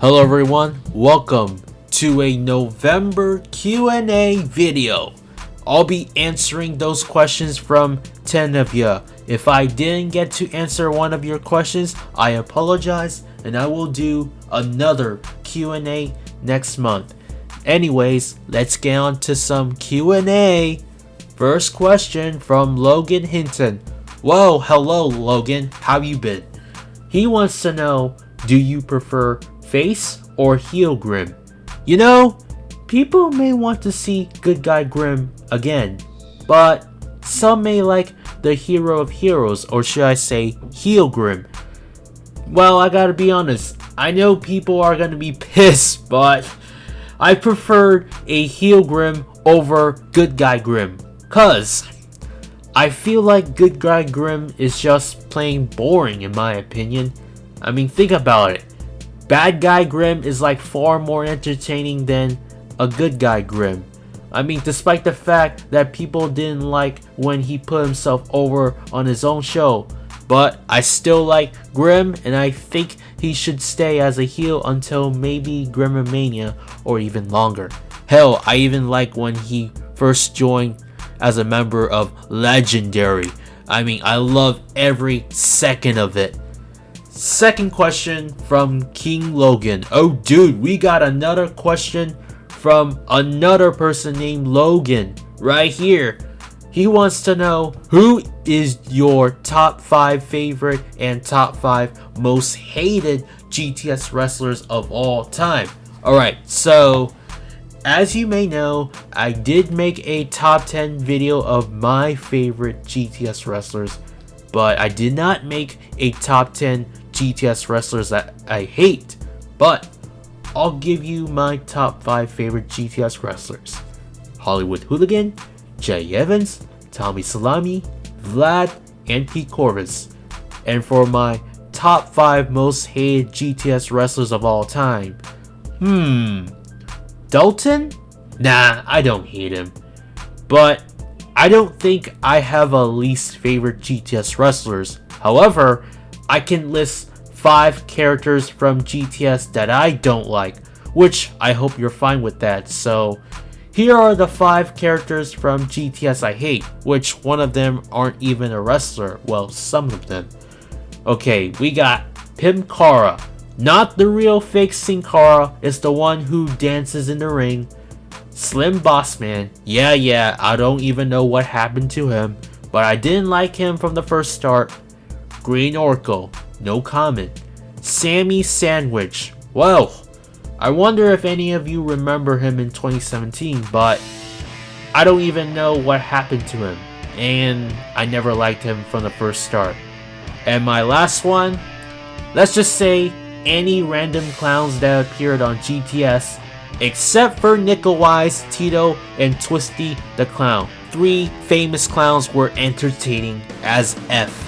Hello everyone, welcome to a November Q&A video. I'll be answering those questions from 10 of you. If I didn't get to answer one of your questions, I apologize and I will do another Q&A next month. Anyways, let's get on to some Q&A. First question from Logan Hinton. Whoa, hello Logan, how you been? He wants to know, do you prefer face or heel Grim? You know, people may want to see good guy Grim again, but some may like the hero of heroes, or should I say heel Grim. Well, I gotta be honest, I know people are gonna be pissed, but I preferred a heel Grim over good guy Grim, cause I feel like good guy Grim is just plain boring in my opinion. I mean, think about it. Bad guy Grim is like far more entertaining than a good guy Grim. I mean, despite the fact that people didn't like when he put himself over on his own show, but I still like Grim and I think he should stay as a heel until maybe Grimomania or even longer. Hell, I even like when he first joined as a member of Legendary. I mean, I love every second of it. Second question from King Logan. Oh dude, we got another question from another person named Logan right here. He wants to know, who is your top 5 favorite and top 5 most hated GTS wrestlers of all time? Alright, so as you may know, I did make a top 10 video of my favorite GTS wrestlers, but I did not make a top 10 GTS wrestlers that I hate. But I'll give you my top 5 favorite GTS wrestlers: Hollywood Hooligan, Jay Evans, Tommy Salami, Vlad, and Pete Corvus. And for my top 5 most hated GTS wrestlers of all time, Dalton? Nah, I don't hate him. But I don't think I have a least favorite GTS wrestlers. However, I can list 5 characters from GTS that I don't like, which I hope you're fine with that. So here are the 5 characters from GTS I hate, which one of them aren't even a wrestler. Well, some of them. Okay, we got Pim Cara. Not the real fake Sin Cara, it's the one who dances in the ring. Slim Bossman. Yeah, I don't even know what happened to him, but I didn't like him from the first start. Green Orko. No comment. Sammy Sandwich. Well, I wonder if any of you remember him in 2017, but I don't even know what happened to him, and I never liked him from the first start. And my last one, let's just say any random clowns that appeared on GTS, except for Nickel Wise, Tito, and Twisty the Clown. 3 famous clowns were entertaining as F.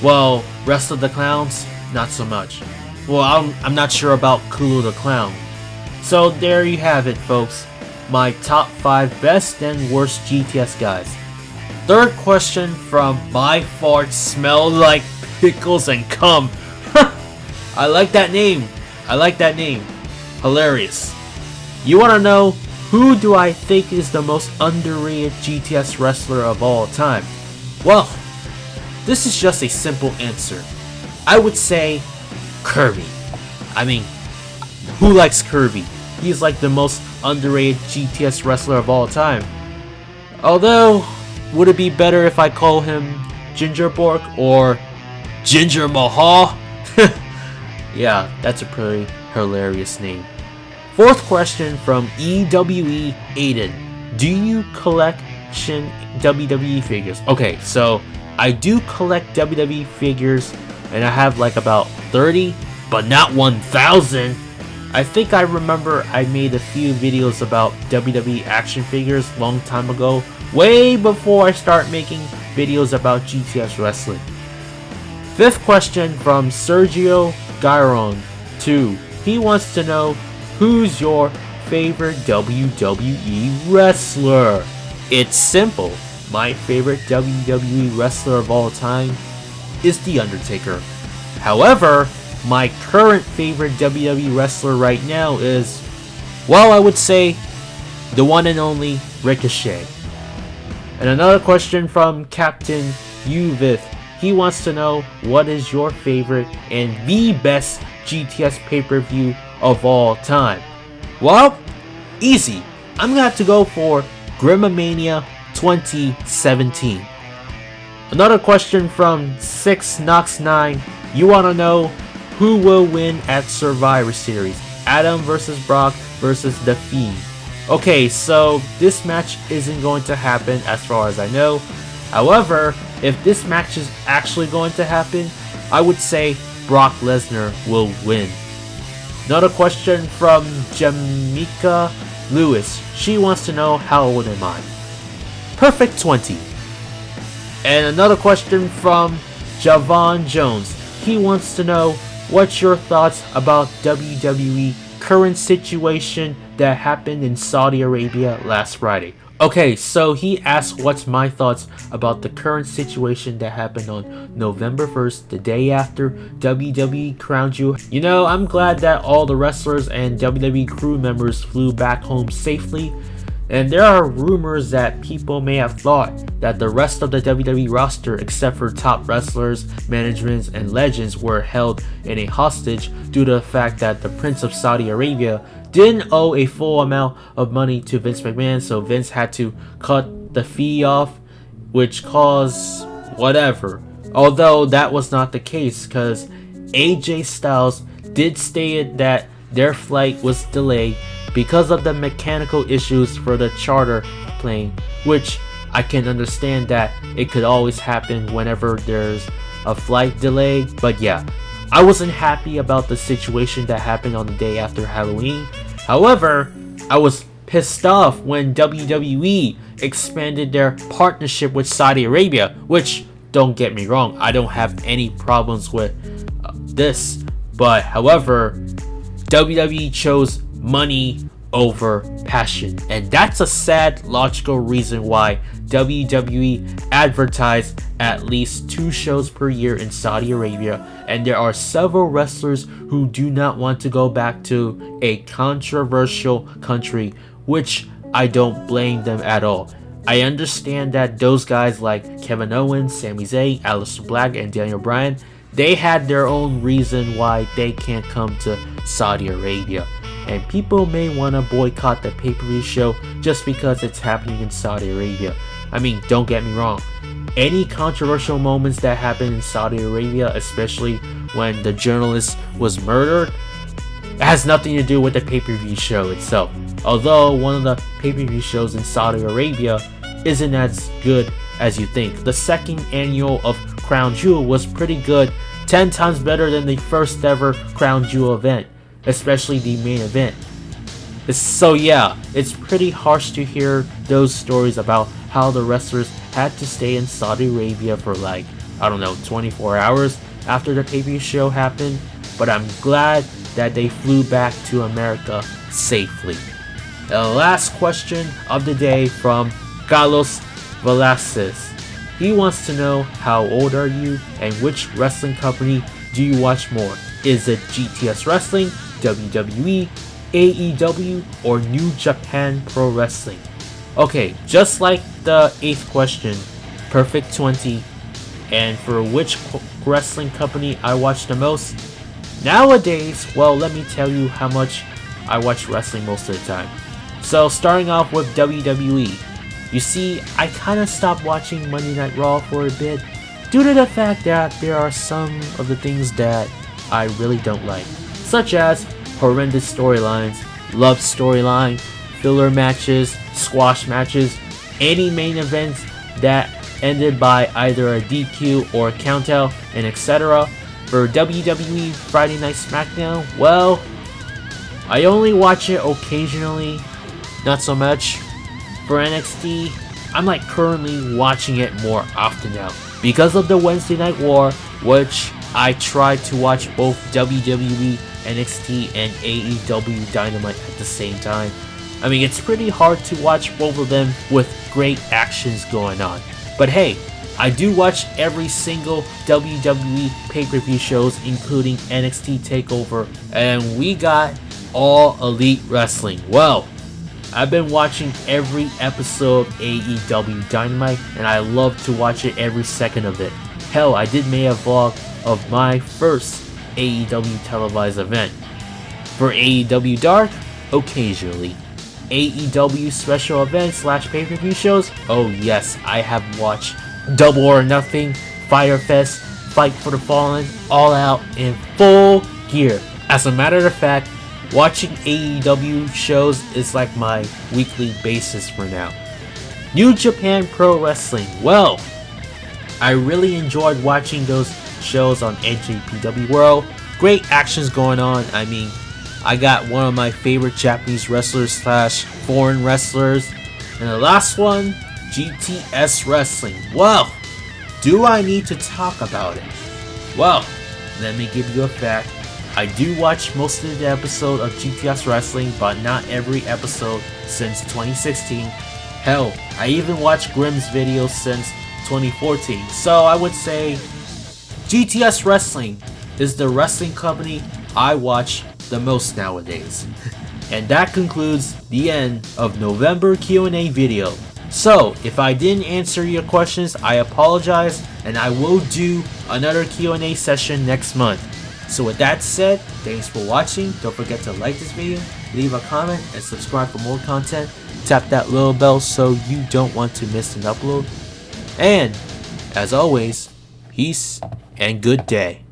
Well, rest of the clowns, not so much. Well, I'm not sure about Kulu the Clown. So there you have it, folks. My top 5 best and worst GTS guys. Third question from My Farts Smell Like Pickles and Cum. I like that name. Hilarious. You want to know, who do I think is the most underrated GTS wrestler of all time? Well, this is just a simple answer. I would say Kirby. I mean, who likes Kirby? He's like the most underrated GTS wrestler of all time. Although, would it be better if I call him Ginger Bork or Ginger Mahal? Yeah, that's a pretty hilarious name. Fourth question from EWE Aiden. Do you collect WWE figures? Okay, so I do collect WWE figures, and I have like about 30, but not 1,000. I think I remember I made a few videos about WWE action figures long time ago, way before I start making videos about GTS wrestling. Fifth question from Sergio Gyron 2. He wants to know, who's your favorite WWE wrestler? It's simple. My favorite WWE wrestler of all time is The Undertaker. However, my current favorite WWE wrestler right now is, well, I would say the one and only Ricochet. And another question from Captain Uvith. He wants to know, what is your favorite and the best GTS pay-per-view of all time? Well, easy. I'm gonna have to go for Grimomania 2017. Another question from 6Nox9. You want to know who will win at Survivor Series? Adam versus Brock versus The Fiend. Okay, so this match isn't going to happen as far as I know. However, if this match is actually going to happen, I would say Brock Lesnar will win. Another question from Jamaica Lewis. She wants to know, how old am I? Perfect 20. And another question from Javon Jones. He wants to know, what's your thoughts about WWE current situation that happened in Saudi Arabia last Friday? Okay, so he asked what's my thoughts about the current situation that happened on November 1st, the day after WWE Crown Jewel. You know, I'm glad that all the wrestlers and WWE crew members flew back home safely. And there are rumors that people may have thought that the rest of the WWE roster, except for top wrestlers, managements, and legends, were held in a hostage due to the fact that the Prince of Saudi Arabia didn't owe a full amount of money to Vince McMahon, so Vince had to cut the fee off, which caused whatever. Although that was not the case, because AJ Styles did state that their flight was delayed because of the mechanical issues for the charter plane, which I can understand that it could always happen whenever there's a flight delay. But yeah, I wasn't happy about the situation that happened on the day after Halloween. However, I was pissed off when WWE expanded their partnership with Saudi Arabia, which, don't get me wrong, I don't have any problems with this. But however, WWE chose money over passion, and that's a sad logical reason why WWE advertised at least 2 shows per year in Saudi Arabia, and there are several wrestlers who do not want to go back to a controversial country, which I don't blame them at all. I understand that those guys like Kevin Owens, Sami Zayn, Aleister Black, and Daniel Bryan, they had their own reason why they can't come to Saudi Arabia. And people may want to boycott the pay-per-view show just because it's happening in Saudi Arabia. I mean, don't get me wrong. Any controversial moments that happen in Saudi Arabia, especially when the journalist was murdered, it has nothing to do with the pay-per-view show itself. Although one of the pay-per-view shows in Saudi Arabia isn't as good as you think. The second annual of Crown Jewel was pretty good, 10 times better than the first ever Crown Jewel event, especially the main event. So yeah, it's pretty harsh to hear those stories about how the wrestlers had to stay in Saudi Arabia for like, I don't know, 24 hours after the pay-per-view show happened, but I'm glad that they flew back to America safely. The last question of the day from Carlos Velasquez. He wants to know, how old are you and which wrestling company do you watch more? Is it GTS Wrestling, WWE, AEW, or New Japan Pro Wrestling? Okay, just like the 8th question, perfect 20. And for which wrestling company I watch the most? Nowadays, well, let me tell you how much I watch wrestling most of the time. So starting off with WWE. You see, I kind of stopped watching Monday Night Raw for a bit due to the fact that there are some of the things that I really don't like, such as horrendous storylines, love storyline, filler matches, squash matches, any main events that ended by either a DQ or a countout, and etc. For WWE Friday Night SmackDown, well, I only watch it occasionally, not so much. For NXT, I'm like currently watching it more often now because of the Wednesday Night War, which I try to watch both WWE, NXT, and AEW Dynamite at the same time. I mean, it's pretty hard to watch both of them with great actions going on. But hey, I do watch every single WWE pay-per-view shows, including NXT TakeOver, and we got All Elite Wrestling. Well, I've been watching every episode of AEW Dynamite, and I love to watch it every second of it. Hell, I did make a vlog of my first AEW televised event. For AEW Dark, occasionally. AEW special events / pay-per-view shows, oh yes, I have watched Double or Nothing, Fyre Fest, Fight for the Fallen, All Out in full gear. As a matter of fact, watching AEW shows is like my weekly basis for now. New Japan Pro Wrestling, well, I really enjoyed watching those shows on NJPW World. Great actions going on. I mean, I got one of my favorite Japanese wrestlers / foreign wrestlers. And the last one, GTS Wrestling. Well, do I need to talk about it? Well, let me give you a fact. I do watch most of the episode of GTS Wrestling, but not every episode since 2016. Hell, I even watched Grimm's videos since 2014. So I would say GTS Wrestling is the wrestling company I watch the most nowadays. And that concludes the end of November Q&A video. So if I didn't answer your questions, I apologize, and I will do another Q&A session next month. So with that said, thanks for watching. Don't forget to like this video, leave a comment, and subscribe for more content. Tap that little bell so you don't want to miss an upload. And as always, peace and good day.